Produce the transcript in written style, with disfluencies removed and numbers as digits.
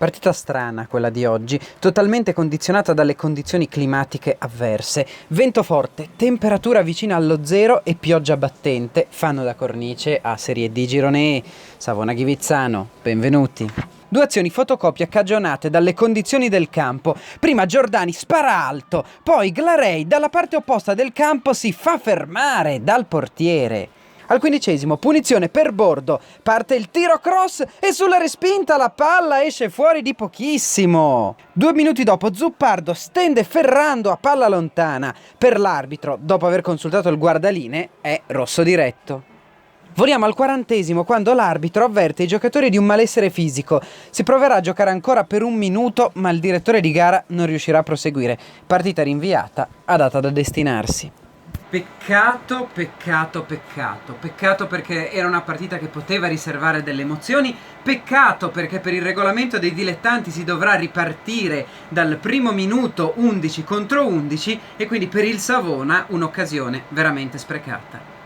Partita strana quella di oggi, totalmente condizionata dalle condizioni climatiche avverse. Vento forte, temperatura vicina allo zero e pioggia battente fanno da cornice a Serie D Girone E. Savona Ghivizzano, benvenuti. Due azioni fotocopia cagionate dalle condizioni del campo. Prima Giordani spara alto, poi Glarey dalla parte opposta del campo si fa fermare dal portiere. Al 15°, punizione per Bordo, parte il tiro cross e sulla respinta la palla esce fuori di pochissimo. 2 minuti dopo Zuppardo stende Ferrando a palla lontana. Per l'arbitro, dopo aver consultato il guardaline, è rosso diretto. Voliamo al 40°, quando l'arbitro avverte i giocatori di un malessere fisico. Si proverà a giocare ancora per 1 minuto, ma il direttore di gara non riuscirà a proseguire. Partita rinviata a data da destinarsi. Peccato perché era una partita che poteva riservare delle emozioni, peccato perché per il regolamento dei dilettanti si dovrà ripartire dal primo minuto 11 contro 11 e quindi per il Savona un'occasione veramente sprecata.